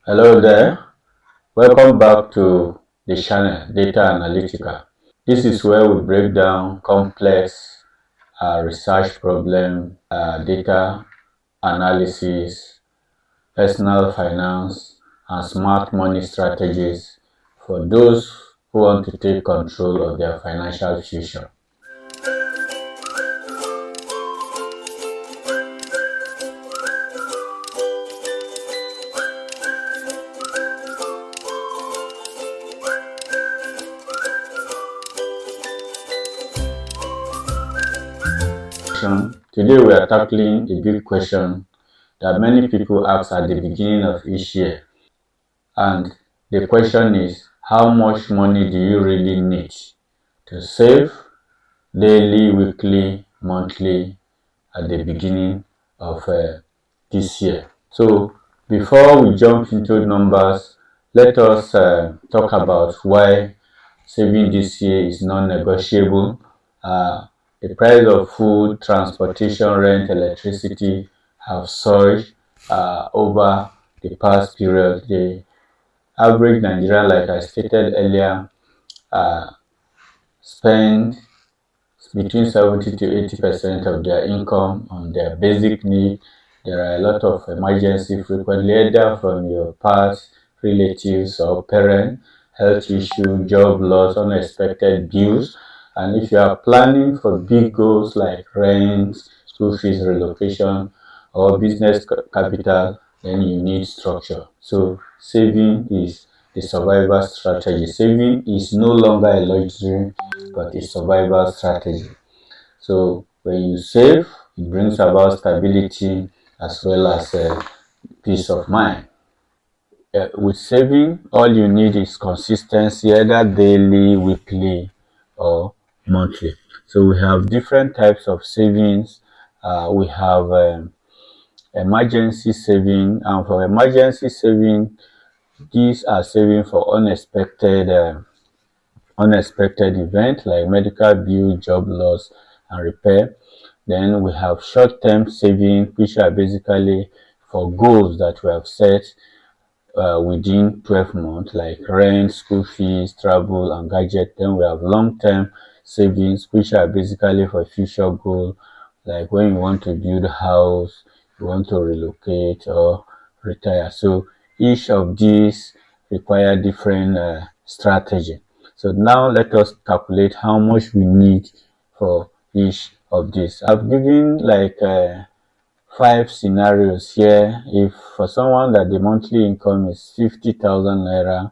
Hello there, welcome back to the channel Data Analytica. This is where we break down complex research problem, data analysis, personal finance, and smart money strategies for those who want to take control of their financial future. Today we are tackling a big question that many people ask at the beginning of each year. And the question is, how much money do you really need to save daily, weekly, monthly at the beginning of this year? So before we jump into numbers, let us talk about why saving this year is non-negotiable. The price of food, transportation, rent, electricity have surged over the past period. The average Nigerian, like I stated earlier, spend between 70 to 80% of their income on their basic needs. There are a lot of emergencies frequently, either from your past relatives or parents, health issue, job loss, unexpected bills. And if you are planning for big goals like rent, school fees, relocation, or business capital, then you need structure. So saving is the survival strategy. Saving is no longer a luxury, but a survival strategy. So when you save, it brings about stability as well as peace of mind. With saving, all you need is consistency, either daily, weekly, or monthly. So we have different types of savings. We have emergency saving, and for emergency saving, these are saving for unexpected event like medical bill, job loss, and repair. Then we have short-term saving, which are basically for goals that we have set within 12 months, like rent, school fees, travel, and gadget. Then we have long-term savings, which are basically for future goals, like when you want to build a house, you want to relocate or retire. So each of these require different strategy. So now let us calculate how much we need for each of these. I've given like 5 scenarios here. If for someone that the monthly income is 50,000 naira,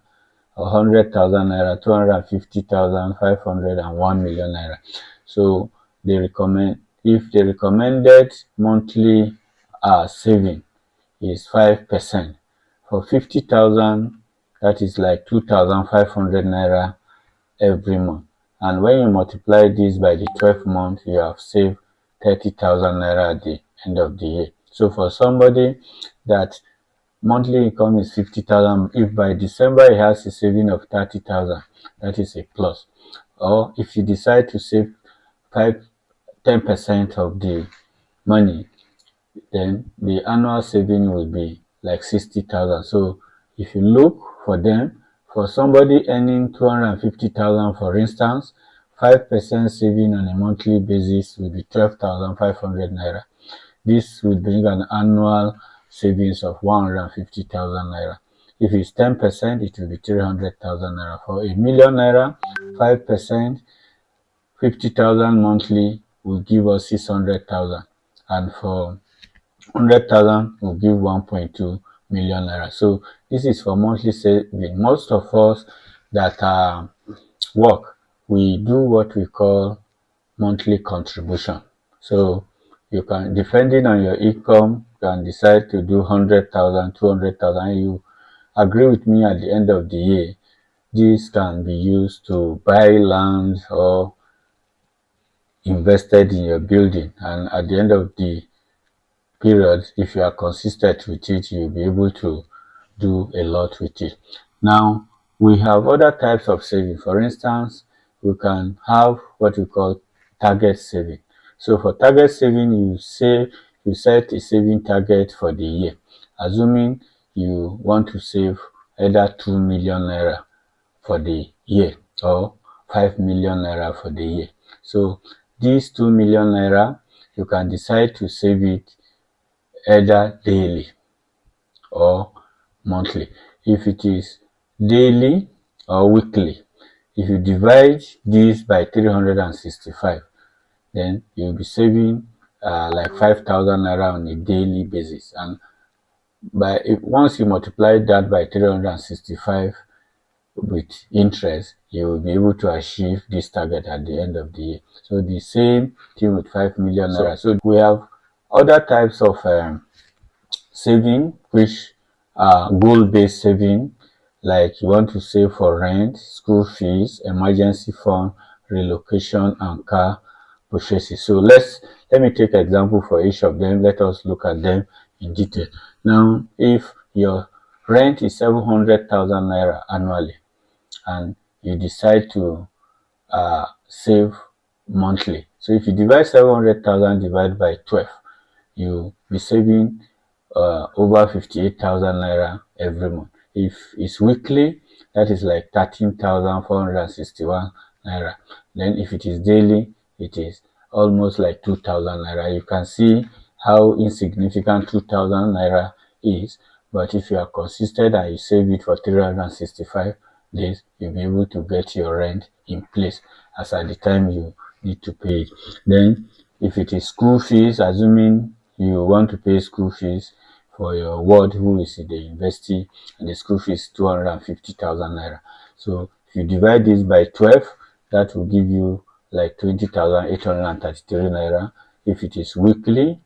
100,000 naira, 250,000, 500, and 1 million naira. So they recommend, if the recommended monthly saving is 5%, for 50,000, that is like 2,500 naira every month. And when you multiply this by the 12th month, you have saved 30,000 naira at the end of the year. So for somebody that monthly income is 50,000, if by December he has a saving of 30,000, that is a plus. Or if you decide to save 10% of the money, then the annual saving will be like 60,000. So if you look for them, for somebody earning 250,000, for instance, 5% saving on a monthly basis will be 12,500 naira. This will bring an annual savings of 150,000 naira. If it's 10%, it will be 300,000 naira. For a million naira, 5%, 50,000 monthly will give us 600,000. And for 100,000 will give 1.2 million naira. So this is for monthly saving. Most of us that work, we do what we call monthly contribution. So you can, depending on your income, you can decide to do 100,000, 200,000. You agree with me, at the end of the year, this can be used to buy land or invested in your building, and at the end of the period, if you are consistent with it, you'll be able to do a lot with it. Now we have other types of saving. For instance, we can have what we call target saving. So for target saving, you set a saving target for the year, assuming you want to save either 2 million naira for the year or 5 million naira for the year. So these 2 million naira, you can decide to save it either daily or monthly. If it is daily or weekly, if you divide this by 365, then you'll be saving like 5,000 naira on a daily basis. And once you multiply that by 365 with interest, you will be able to achieve this target at the end of the year. So the same thing with 5 million naira. So we have other types of saving, which are goal-based saving, like you want to save for rent, school fees, emergency fund, relocation, and car purchases. So let me take an example for each of them. Let us look at them in detail. Now, if your rent is 700,000 naira annually and you decide to save monthly, so if you divide 700,000 divided by 12, you'll be saving over 58,000 naira every month. If it's weekly, that is like 13,461 naira. Then if it is daily, it is almost like 2,000 naira. You can see how insignificant 2,000 naira is, but if you are consistent and you save it for 365 days, you'll be able to get your rent in place as at the time you need to pay it. Then if it is school fees, assuming you want to pay school fees for your ward who is in the university, and the school fees 250,000 naira. So if you divide this by 12, that will give you like 20,833 naira. If it is weekly,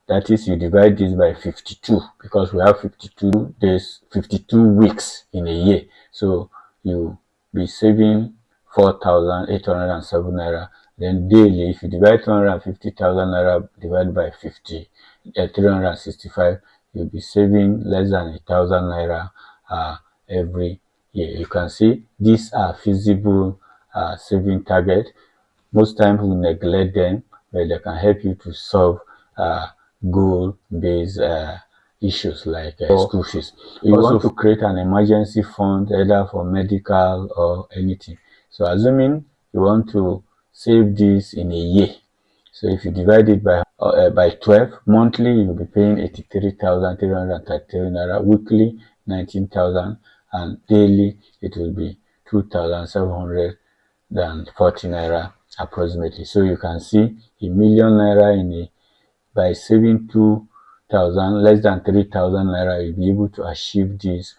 that is, you divide this by 52, because we have 52 days, 52 weeks in a year. So you be saving 4,807 naira. Then daily, if you divide 250,000 naira divided by 365, you'll be saving less than 1,000 naira every year. You can see these are feasible saving target. Most times we neglect them, but they can help you to solve goal-based issues like school fees. You want to create an emergency fund either for medical or anything. So assuming you want to save this in a year, so if you divide it by 12, monthly you'll be paying 83,333 naira, weekly 19,000, and daily it will be 2,740 naira approximately. So you can see a million naira by saving 2,000, less than 3,000 naira, you'll be able to achieve this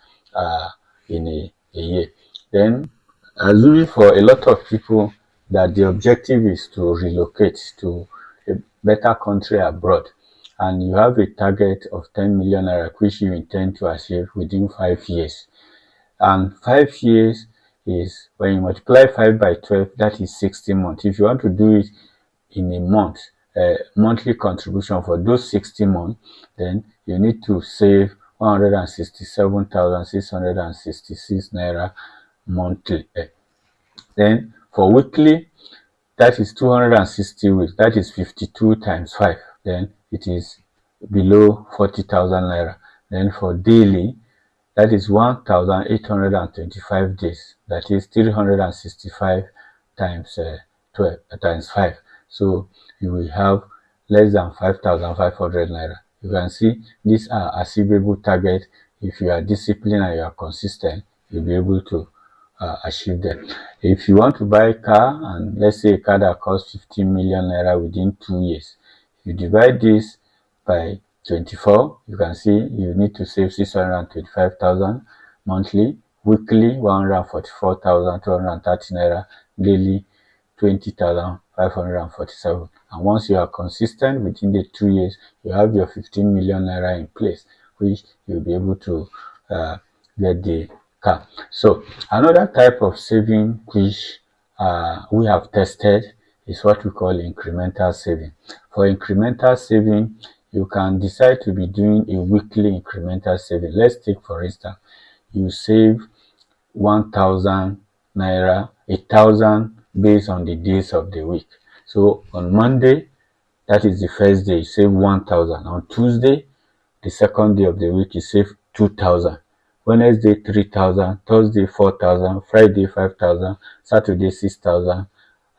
in a year. Then, assuming for a lot of people that the objective is to relocate to a better country abroad, and you have a target of 10 million naira which you intend to achieve within 5 years. And 5 years is, when you multiply 5 by 12, that is 60 months. If you want to do it in a month, monthly contribution for those 60 months, then you need to save 167,666 naira monthly. Then for weekly, that is 260 weeks, that is 52 times 5, then it is below 40,000 naira. Then for daily, that is 1,825 days, that is 365 times 12 times 5. So you will have less than 5,500 naira. You can see these are achievable targets. If you are disciplined and you are consistent, you'll be able to achieve them. If you want to buy a car, and let's say a car that costs 15 million naira within 2 years, you divide this by 24, you can see you need to save 625,000 monthly, weekly 144,230 naira, daily 20,547. And once you are consistent within the 2 years, you have your 15 million naira in place, which you'll be able to get the car. So another type of saving which we have tested is what we call incremental saving. For incremental saving, you can decide to be doing a weekly incremental saving. Let's take, for instance, you save 1,000 naira, 1,000 based on the days of the week. So on Monday, that is the first day, you save 1,000. On Tuesday, the second day of the week, you save 2,000, Wednesday 3,000, Thursday 4,000, Friday 5,000, Saturday 6,000,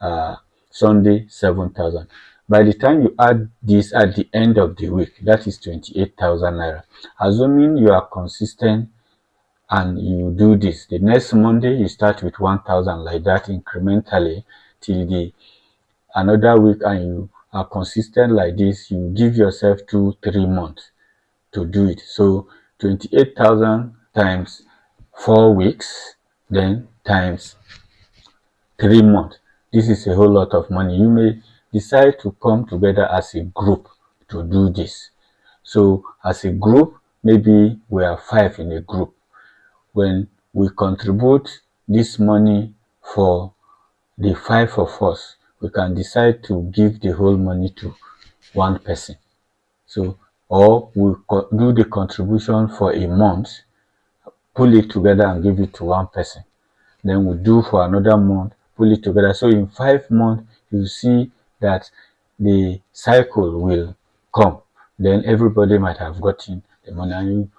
uh, Sunday 7,000. By the time you add this at the end of the week, that is 28,000 naira. Assuming you are consistent and you do this, the next Monday you start with 1,000 like that incrementally till the another week, and you are consistent like this, you give yourself 2-3 months to do it. So 28,000 times 4 weeks, then times 3 months. This is a whole lot of money. You may decide to come together as a group to do this. So as a group, maybe we are 5 in a group. When we contribute this money for the 5 of us, we can decide to give the whole money to one person. So, or we do the contribution for a month, pull it together and give it to one person. Then we do for another month, pull it together. So in 5 months, you see that the cycle will come. Then everybody might have gotten the money, and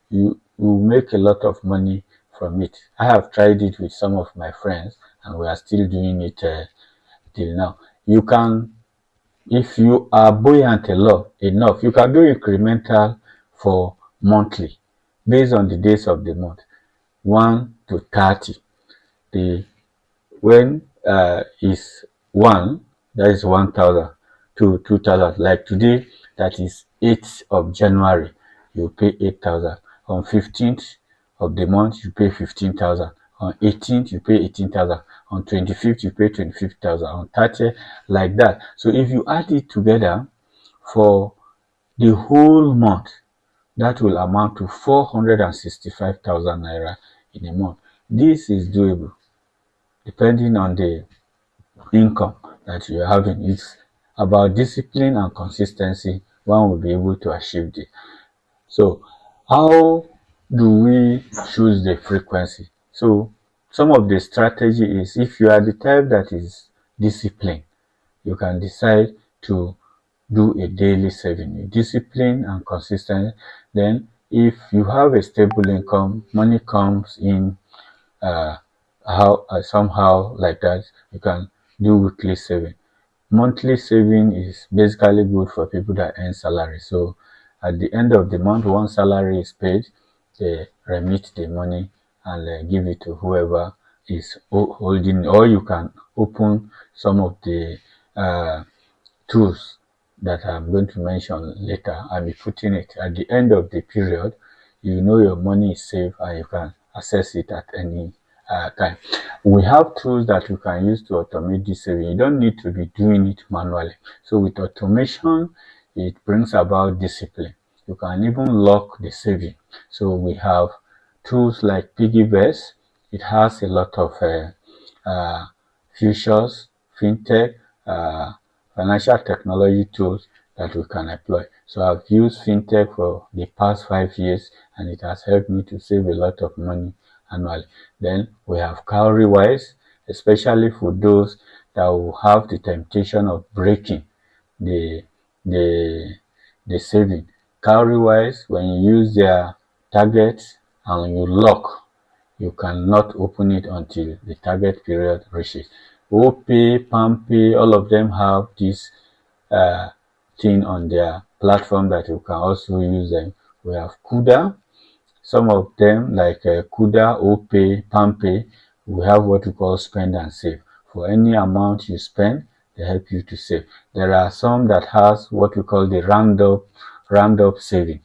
you make a lot of money from it. I have tried it with some of my friends, and we are still doing it till now. You can, if you are buoyant enough, you can do incremental for monthly based on the days of the month, 1 to 30. The when is 1, that is 1,000, to 2,000. Like today, that is 8th of January, you pay 8,000. On 15th of the month, you pay 15,000. On 18th, you pay 18,000. On 25th, you pay 25,000. On 30th, like that. So if you add it together for the whole month, that will amount to 465,000 naira in a month. This is doable depending on the income that you're having. It's about discipline and consistency. One will be able to achieve this. So how do we choose the frequency? So some of the strategy is, if you are the type that is disciplined, you can decide to do a daily saving. Discipline and consistent. Then if you have a stable income, money comes in somehow like that, you can do weekly saving. Monthly saving is basically good for people that earn salary. So at the end of the month, once salary is paid, they remit the money and give it to whoever is holding, or you can open some of the tools that I'm going to mention later. I'll be putting it at the end of the period. You know your money is safe and you can access it at any time. We have tools that you can use to automate this saving. You don't need to be doing it manually. So with automation, it brings about discipline. You can even lock the saving. So we have tools like Piggyverse. It has a lot of futures, fintech, financial technology tools that we can employ. So I've used fintech for the past 5 years, and it has helped me to save a lot of money annually. Then we have Cowrywise, especially for those that will have the temptation of breaking the the the saving. Cowrywise, when you use their target and you lock, you cannot open it until the target period reaches. OPay, PalmPay, all of them have this thing on their platform that you can also use them. We have Kuda. Some of them like Kuda, OPay, PalmPay, we have what we call spend and save. For any amount you spend, they help you to save. There are some that has what we call the round up saving.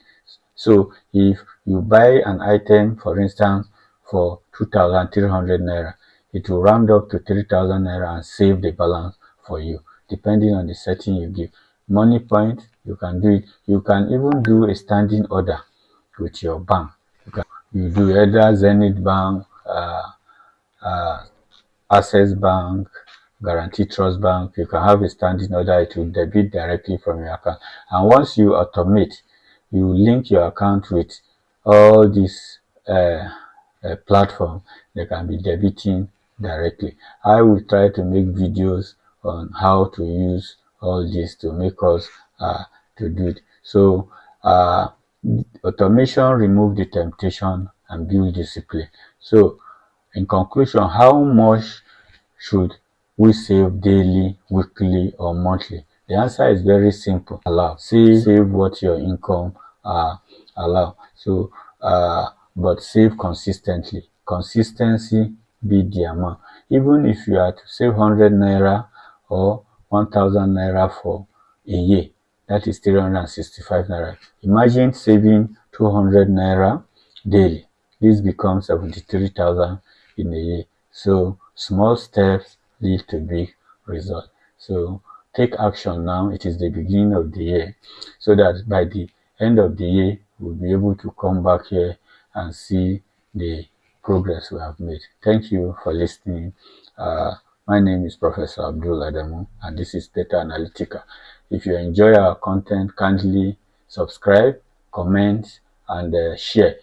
So if you buy an item, for instance, for 2,300 naira, it will round up to 3,000 naira and save the balance for you, depending on the setting you give. Money point, you can do it. You can even do a standing order with your bank. You do either Zenith Bank, Access Bank, Guarantee Trust Bank. You can have a standing order. It will debit directly from your account. And once you automate, you link your account with all these platform, they can be debiting directly. I will try to make videos on how to use all this to make us to do it. So Automation remove the temptation and build discipline. So, in conclusion, how much should we save daily, weekly, or monthly? The answer is very simple. Allow. Save what your income allow. So, but save consistently. Consistency beat the amount. Even if you are to save 100 naira or 1000 naira for a year, that is 365 naira. Imagine saving 200 naira daily. This becomes 73,000 in a year. So small steps lead to big results. So take action now. It is the beginning of the year, so that by the end of the year, we'll be able to come back here and see the progress we have made. Thank you for listening. My name is Professor Abdul Adamu, and this is Data Analytica. If you enjoy our content, kindly subscribe, comment, and share.